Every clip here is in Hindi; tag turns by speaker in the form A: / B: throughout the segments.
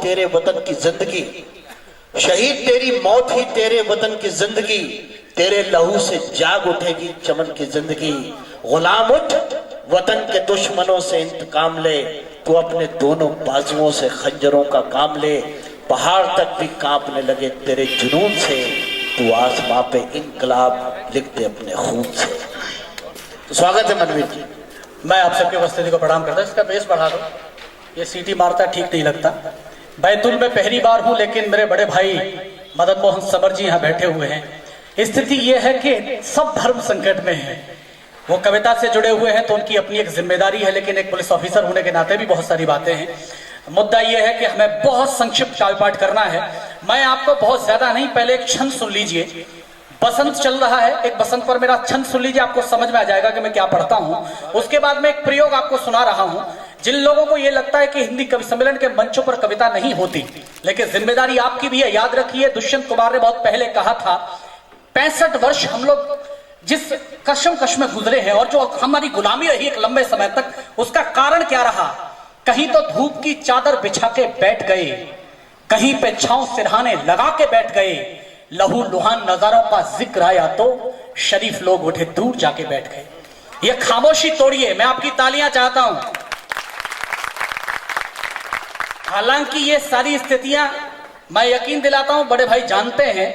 A: तेरे वतन की जिंदगी, शहीद तेरी मौत ही तेरे वतन की जिंदगी, तेरे लहू से जाग उठेगी चमन की जिंदगी। गुलाम उठ, वतन के दुश्मनों से इंतकाम ले, तू अपने दोनों बाजुओं से खंजरों का काम ले। पहाड़ तक भी कांपने लगे तेरे जुनून से, तू आसमां पे इनकलाब लिख दे अपने खून से। तो स्वागत है मनवीर जी।
B: मैं आप सबकी उपस्थिति को प्रणाम करता हूँ। इसका बेस बढ़ा दो, ये सीटी मारता ठीक नहीं लगता। बैतूल में पहली बार हूँ, लेकिन मेरे बड़े भाई मदन मोहन समर जी यहाँ बैठे हुए हैं। स्थिति ये है कि सब धर्म संकट में है। वो कविता से जुड़े हुए हैं तो उनकी अपनी एक जिम्मेदारी है, लेकिन एक पुलिस ऑफिसर होने के नाते भी बहुत सारी बातें हैं। मुद्दा यह है कि हमें बहुत संक्षिप्त काव्य पाठ करना है। मैं आपको बहुत ज्यादा नहीं, पहले एक छंद सुन लीजिए। बसंत चल रहा है, एक बसंत पर मेरा छंद सुन लीजिए, आपको समझ में आ जाएगा कि मैं क्या पढ़ता हूँ। उसके बाद मैं एक प्रयोग आपको सुना रहा हूँ। जिन लोगों को ये लगता है कि हिंदी कवि सम्मेलन के मंचों पर कविता नहीं होती, लेकिन जिम्मेदारी आपकी भी है। याद रखिए, दुष्यंत कुमार ने बहुत पहले कहा था, 65 वर्ष हम लोग जिस कश्मकश में गुजरे हैं और जो हमारी गुलामी रही एक लंबे समय तक, उसका कारण क्या रहा। कहीं तो धूप की चादर बिछा के बैठ गए, कहीं पे छांव सिरहाने लगा के बैठ गए। लहू लुहान नजारों का जिक्र आया तो शरीफ लोग उठे दूर जाके बैठ गए। ये खामोशी तोड़िए, मैं आपकी तालियां चाहता हूं। हालांकि ये सारी स्थितियां मैं यकीन दिलाता हूं बड़े भाई जानते हैं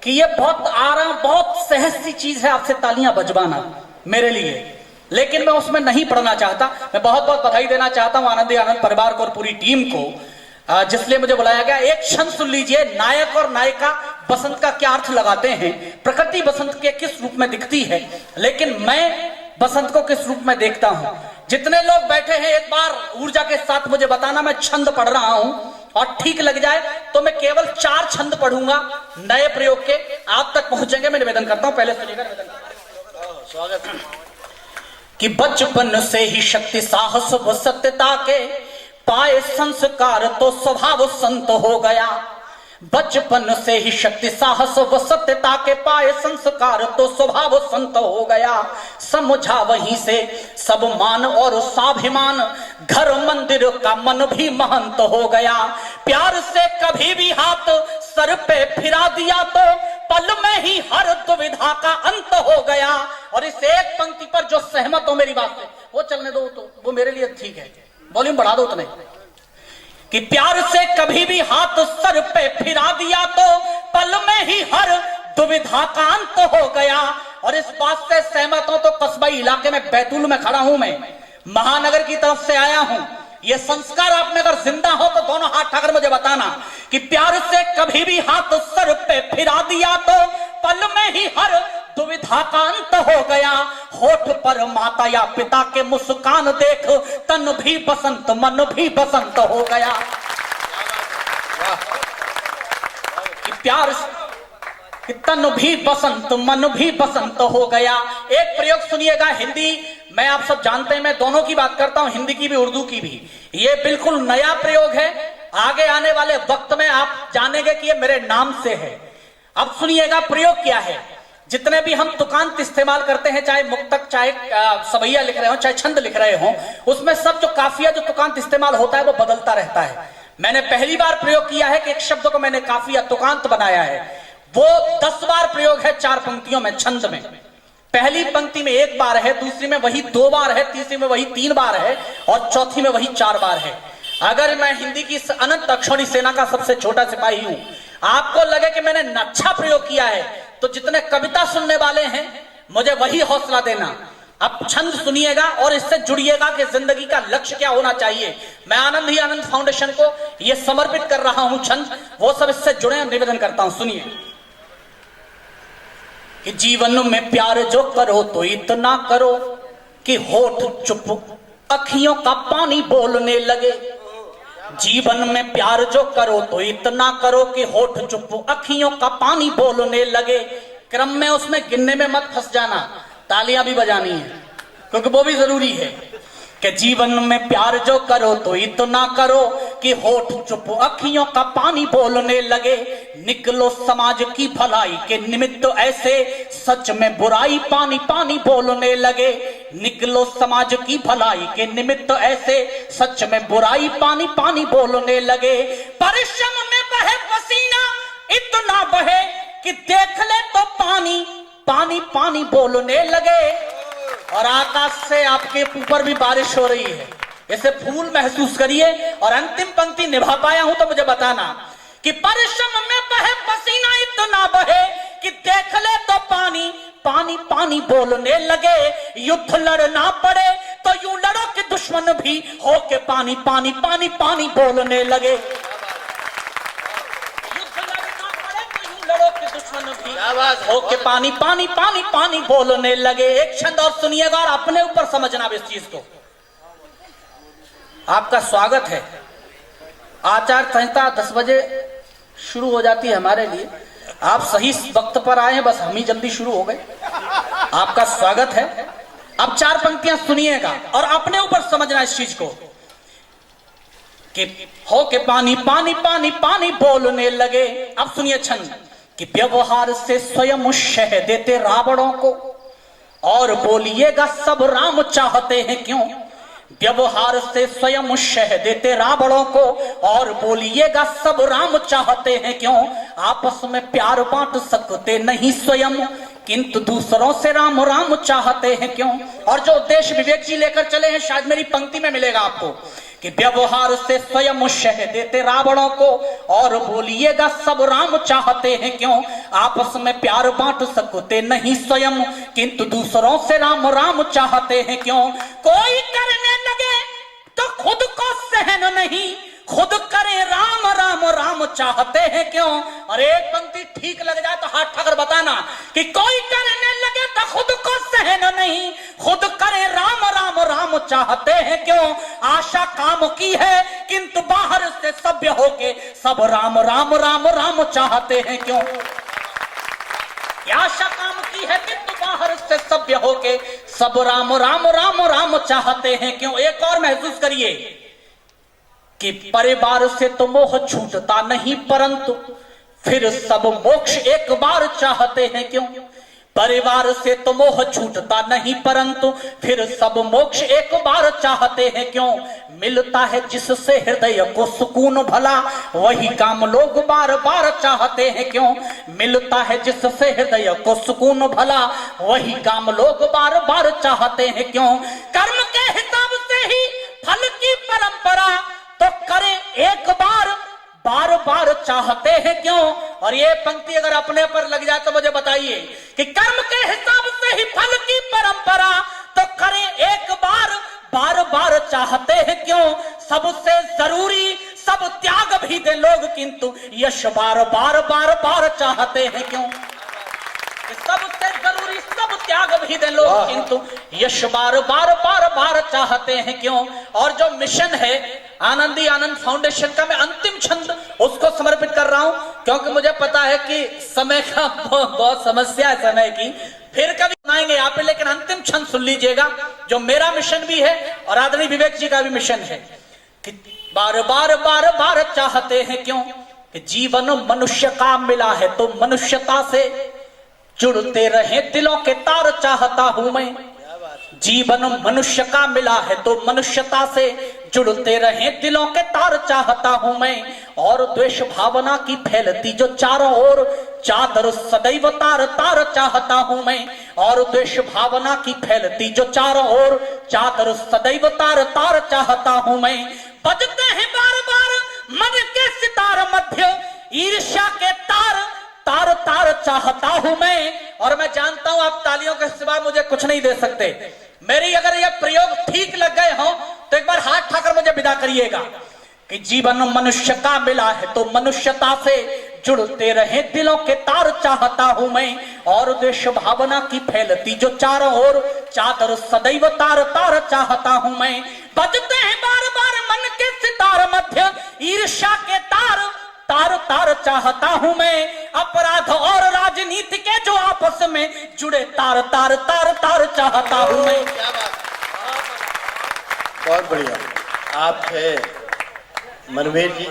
B: कि ये बहुत आराम, बहुत सहज सी चीज है आपसे तालियां बजवाना मेरे लिए, लेकिन मैं उसमें नहीं पढ़ना चाहता। मैं बहुत बहुत बधाई देना चाहता हूं आनंदी आनंद परिवार को और पूरी टीम को, जिसलिए मुझे बुलाया गया। एक क्षण सुन लीजिए, नायक और नायिका बसंत का क्या अर्थ लगाते हैं, प्रकृति बसंत के किस रूप में दिखती है, लेकिन मैं बसंत को किस रूप में देखता हूं। जितने लोग बैठे हैं एक बार ऊर्जा के साथ मुझे बताना। मैं छंद पढ़ रहा हूं और ठीक लग जाए तो मैं केवल 4 छंद पढ़ूंगा नए प्रयोग के, आप तक पहुंचेंगे। मैं निवेदन करता हूं, पहले सुनिएगा निवेदन। स्वागत कि बचपन से ही शक्ति साहस व सत्यता के पाए संस्कार तो स्वभाव संत हो गया। बचपन से ही शक्ति साहस व सत्यता के पाए संस्कार तो स्वभाव संत हो गया। समझा वहीं से सब मान और स्वाभिमान, घर मंदिर का मन भी महंत हो गया। प्यार से कभी भी हाथ सर पे फिरा दिया तो पल में ही हर दुविधा का अंत हो गया। और इस एक पंक्ति पर जो सहमत हो मेरी बात से वो चलने दो, तो वो मेरे लिए ठीक है। वॉल्यूम बढ़ा दो उतने कि प्यार से कभी भी हाथ सर पे फिरा दिया तो पल में ही हर दुविधा का अंत हो गया। और इस बात से सहमत हो तो कस्बाई इलाके में बैतूल में खड़ा हूं, मैं महानगर की तरफ से आया हूं। ये संस्कार आप में अगर जिंदा हो तो दोनों हाथ उठाकर मुझे बताना कि प्यार से कभी भी हाथ सर पे फिरा दिया तो पल में ही हर दुविधा का अंत हो गया। होठ पर माता या पिता के मुस्कान देख तन भी बसंत मन भी बसंत हो गया। कि प्यार कि तन भी बसंत मन भी बसंत हो गया। एक प्रयोग सुनिएगा, हिंदी मैं आप सब जानते हैं, मैं दोनों की बात करता हूं, हिंदी की भी उर्दू की भी। ये बिल्कुल नया प्रयोग है, आगे आने वाले वक्त में आप जानेंगे कि ये मेरे नाम से है। अब सुनिएगा प्रयोग क्या है। जितने भी हम तुकांत इस्तेमाल करते हैं, चाहे मुक्तक, चाहे सबैया लिख रहे हो, चाहे छंद लिख रहे हो, उसमें सब जो काफिया जो तुकांत इस्तेमाल होता है वो बदलता रहता है। मैंने पहली बार प्रयोग किया है कि एक शब्द को मैंने काफिया तुकांत बनाया है, वो 10 बार प्रयोग है 4 पंक्तियों में छंद में। पहली पंक्ति में 1 बार है, दूसरी में वही 2 बार है, तीसरी में वही 3 बार है और चौथी में वही 4 बार है। अगर मैं हिंदी की अनंत अक्षौणी सेना का सबसे छोटा सिपाही हूं, आपको लगे कि मैंने अच्छा प्रयोग किया है, तो जितने कविता सुनने वाले हैं मुझे वही हौसला देना। अब छंद सुनिएगा और इससे जुड़िएगा कि जिंदगी का लक्ष्य क्या होना चाहिए। मैं आनंद ही आनंद फाउंडेशन को यह समर्पित कर रहा हूं छंद, वो सब इससे जुड़े और निवेदन करता हूं। सुनिए कि जीवन में प्यार जो करो तो इतना करो कि होठ चुप अखियों का पानी बोलने लगे। जीवन में प्यार जो करो तो इतना करो कि होठ चुप अखियों का पानी बोलने लगे। क्रम में उसमें गिनने में मत फंस जाना, तालियां भी बजानी है क्योंकि वो भी जरूरी है। कि जीवन में प्यार जो करो तो इतना करो कि होठ चुप अखियों का पानी बोलने लगे। निकलो समाज की भलाई के निमित्त ऐसे, सच में बुराई पानी पानी बोलने लगे। निकलो समाज की भलाई के निमित्त ऐसे, सच में बुराई पानी पानी बोलने लगे। परिश्रम में बहे पसीना इतना बहे कि देख ले तो पानी पानी पानी बोलने लगे। और आकाश से आपके ऊपर भी बारिश हो रही है, इसे फूल महसूस करिए। और अंतिम पंक्ति निभा पाया हूं तो मुझे बताना कि परिश्रम में बहे पसीना इतना बहे कि देख ले तो पानी पानी पानी बोलने लगे। युद्ध लड़ना पड़े तो यूं लड़ो कि दुश्मन भी हो के पानी पानी पानी पानी बोलने लगे। हो के पानी पानी पानी पानी बोलने लगे। एक छंद और सुनिएगा और अपने ऊपर समझना इस चीज को। आपका स्वागत है। आचार संहिता 10 बजे शुरू हो जाती है हमारे लिए, आप सही वक्त पर आए हैं, बस हम ही जल्दी शुरू हो गए। आपका स्वागत है। अब 4 पंक्तियां सुनिएगा और अपने ऊपर समझना इस चीज को कि हो के पानी पानी पानी पानी बोलने लगे। अब सुनिए छंद कि व्यवहार से स्वयं शह देते रावणों को और बोलिएगा सब राम चाहते हैं क्यों। व्यवहार से स्वयं शह देते रावणों को और बोलिएगा सब राम चाहते हैं क्यों। आपस में प्यार बांट सकते नहीं स्वयं किंतु दूसरों से राम राम चाहते हैं क्यों। और जो उद्देश्य विवेक जी लेकर चले हैं शायद मेरी पंक्ति में मिलेगा आपको कि व्यवहार से स्वयं शह देते रावणों को और बोलिएगा सब राम चाहते हैं क्यों। आपस में प्यार बांट सकते नहीं स्वयं किंतु दूसरों से राम राम चाहते हैं क्यों। कोई करने लगे तो खुद को सहन नहीं, खुद करे राम राम राम चाहते हैं क्यों। और एक पंक्ति ठीक लग जाए तो हाथ ठाकर बताना कि कोई करने लगे तो खुद को सहन नहीं, खुद करे राम राम राम चाहते हैं क्यों। आशा काम की है किंतु बाहर से सभ्य होके सब राम राम राम राम चाहते हैं क्यों। आशा काम की है किंतु बाहर से सभ्य होके सब राम राम राम राम चाहते हैं क्यों। एक और महसूस करिए कि परिवार से तो मोह छूटता नहीं परंतु फिर सब मोक्ष एक बार चाहते हैं क्यों। परिवार से तो मोह छूटता नहीं परंतु फिर सब मोक्ष एक बार चाहते हैं क्यों। मिलता है जिससे हृदय को सुकून भला वही काम लोग बार बार चाहते हैं क्यों। मिलता है जिससे हृदय को सुकून भला वही काम लोग बार बार चाहते हैं क्यों। कर्म के हिसाब से ही फल की परंपरा तो करें एक बार बार बार चाहते हैं क्यों। और ये पंक्ति अगर अपने पर लग जाए तो मुझे बताइए कि कर्म के हिसाब से ही फल की परंपरा तो करें एक बार बार बार चाहते हैं क्यों। सबसे जरूरी सब त्याग भी दे लोग किंतु यश बार बार बार बार चाहते हैं क्यों। सबसे जरूरी सब त्याग भी दे लोग किंतु यश बार बार बार बार चाहते हैं क्यों। और जो मिशन है आनंदी आनंद फाउंडेशन का मैं अंतिम छंद उसको समर्पित कर रहा हूं क्योंकि मुझे पता है कि समय का बहुत समस्या है समय की, फिर कभी सुनाएंगे यहाँ पे, लेकिन अंतिम छंद सुन लीजिएगा जो मेरा मिशन भी है और आदरणीय विवेक जी का भी मिशन है कि बार बार बार बार चाहते हैं क्यों। कि जीवन मनुष्य का मिला है तो मनुष्यता से जुड़ते रहे दिलों के तार चाहता हूं मैं। जीवन मनुष्य का मिला है तो मनुष्यता से जुड़ते रहे दिलों के तार चाहता हूं मैं। और द्वेष भावना की फैलती जो चारों ओर चादर सदैव तार तार चाहता हूं मैं। और द्वेष भावना की फैलती जो चारों ओर चादर सदैव तार तार चाहता हूं मैं। बजते हैं बार बार मन के सितार मध्य ईर्ष्या के तार तार तार चाहता हूं मैं। और मैं जानता हूं आप तालियों के सिवा मुझे कुछ नहीं दे सकते। मेरी अगर यह प्रयोग ठीक लग गए हो तो एक बार हाथ ठाकर मुझे विदा करिएगा कि जीवन मनुष्य का मिला है तो मनुष्यता से जुड़ते रहे दिलों के तार चाहता हूं मैं। और द्वेष भावना की फैलती जो चारों ओर चादर सदैव तार तार चाहता हूं मैं। बजते हैं बार बार मन के सितार मध्य ईर्ष्या के तार तार तार चाहता हूं मैं। अपराध और राजनीति के जो आपस में जुड़े तार तार तार तार चाहता हूं मैं।
A: बहुत बढ़िया। आप थे मनवीर जी।